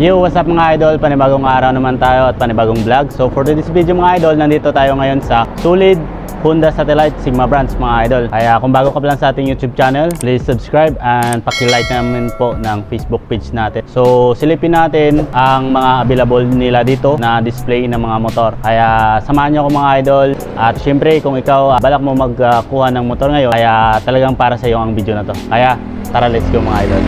Yo, what's up mga idol? Panibagong araw naman tayo at panibagong vlog. So for this video mga idol, nandito tayo ngayon sa Solid Honda Satellite Sigma branch mga idol. Kaya kung bago ka pa lang sa ating YouTube channel, please subscribe and paki-like naman po ng Facebook page natin. So silipin natin ang mga available nila dito na display ng mga motor. Kaya samahan nyo ako mga idol. At syempre kung ikaw balak mo magkuha ng motor ngayon, kaya talagang para sa iyo ang video na to. Kaya tara, let's go mga idol.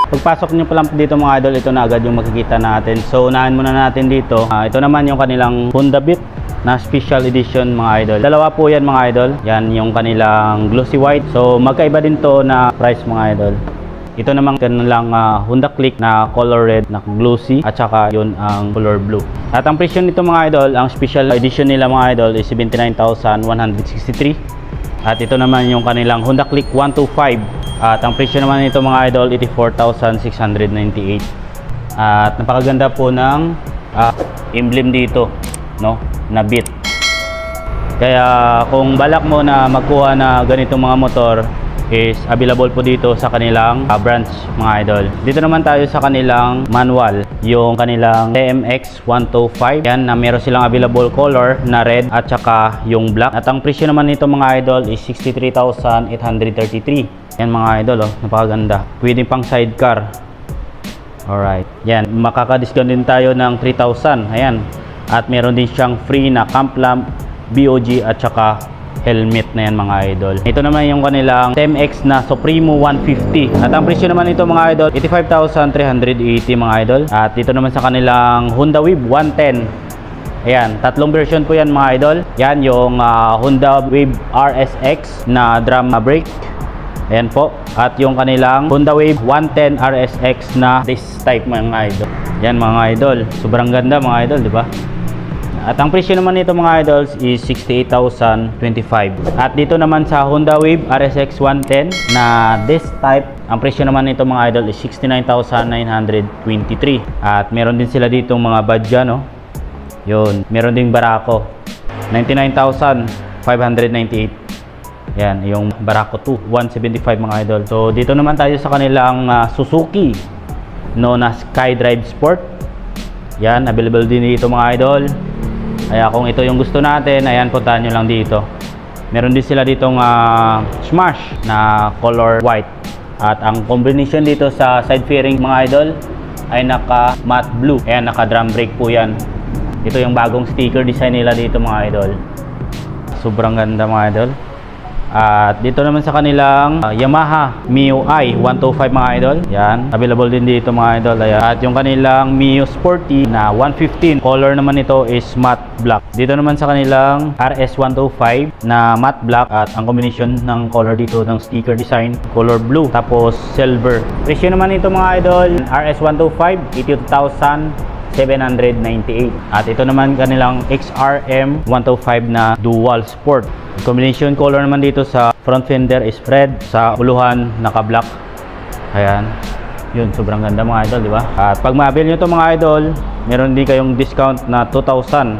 Pagpasok nyo pa lang dito mga idol, ito na agad yung makikita natin. So unahin muna natin dito. Ito naman yung kanilang Honda Beat na special edition mga idol. Dalawa po yan mga idol. Yan yung kanilang glossy white. So magkaiba din to na price mga idol. Ito naman kanilang Honda Click na color red na glossy at saka yun ang color blue. At ang presyo nito mga idol, ang special edition nila mga idol is 79,163. At ito naman yung kanilang Honda Click 125. At ang presyo naman nito mga idol, 84,698. At napakaganda po ng emblem dito, no, na Beat. Kaya kung balak mo na magkuha na ganitong mga motor, is available po dito sa kanilang branch mga idol. Dito naman tayo sa kanilang manual, yung kanilang TMX 125. Yan, na meron silang available color na red at saka yung black. At ang presyo naman nito mga idol is 63,833. Yan mga idol, oh, napakaganda. Pwede pang sidecar. Alright. Yan, makaka-discount din tayo ng 3,000. Ayan. At meron din siyang free na camp lamp, BOG at saka helmet na yan mga idol. Ito naman yung kanilang TMX na Supremo 150. At ang presyo naman nito mga idol, 85,380 mga idol. At dito naman sa kanilang Honda Wave 110. Ayan, tatlong version po yan mga idol. Yan yung Honda Wave RSX na drum brake. Ayan po. At yung kanilang Honda Wave 110 RSX na disc type mga idol. Yan mga idol. Sobrang ganda mga idol, di ba? At ang presyo naman nito mga idols is 68,025. At dito naman sa Honda Wave RSX 110 na disc type, ang presyo naman nito mga idol is 69,923. At meron din sila dito mga badya, no? Yun, meron ding Barako 99,598. Yan, yung Barako 2 175 mga idol. So dito naman tayo sa kanilang Suzuki known as SkyDrive Sport. Yan, available din dito mga idol. Kaya kung ito yung gusto natin, ayan, puntahan nyo lang dito. Meron din sila ditong Smash na color white. At ang combination dito sa side fairing mga idol ay naka matte blue. Ayan, naka drum brake po yan. Ito yung bagong sticker design nila dito mga idol. Sobrang ganda mga idol. At dito naman sa kanilang Yamaha MIUI 125 mga idol. Yan, available din dito mga idol. Ayan. At yung kanilang Mio Sporty na 115, color naman ito is matte black. Dito naman sa kanilang RS 125 na matte black. At ang combination ng color dito ng sticker design, color blue tapos silver. Presyo naman ito mga idol, RS 125 82,798. At ito naman kanilang XRM 125 na dual sport. Combination color naman dito sa front fender is red, sa uluhan naka-black. Ayan. Yun, sobrang ganda mga idol, di ba? At pag ma-avail nyo ito mga idol, meron din kayong discount na 2,000.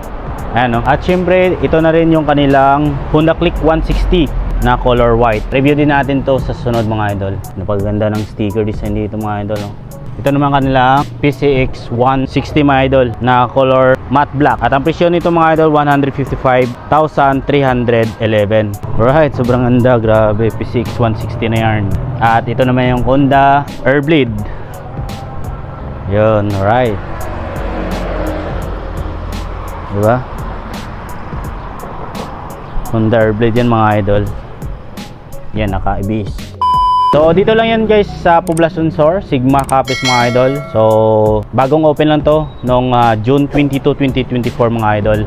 Ayan, no? At syempre, ito na rin yung kanilang Honda Click 160 na color white. Review din natin to sa sunod mga idol. Napaganda ng sticker design dito mga idol, no? Ito naman kanila PCX 160 mga idol na color matte black. At ang presyo nito mga idol, 155,311. Alright, sobrang ganda. Grabe, PCX 160 na yarn. At ito naman yung Honda Airblade. Yun, alright. Diba? Honda Airblade yan mga idol. Yan, naka-ibis. So dito lang yan guys sa Poblacion Sur, Sigma Copies mga idol. So bagong open lang to noong June 22, 2024 mga idol.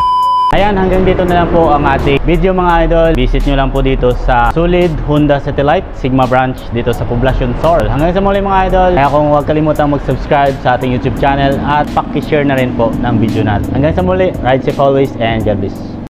Ayan, hanggang dito na lang po ang ating video mga idol. Visit nyo lang po dito sa Solid Honda Satellite Sigma branch dito sa Poblacion Sur. Hanggang sa muli mga idol. Kaya kung huwag kalimutang mag-subscribe sa ating YouTube channel at paki-share na rin po ng video natin. Hanggang sa muli, ride safe always and God bless.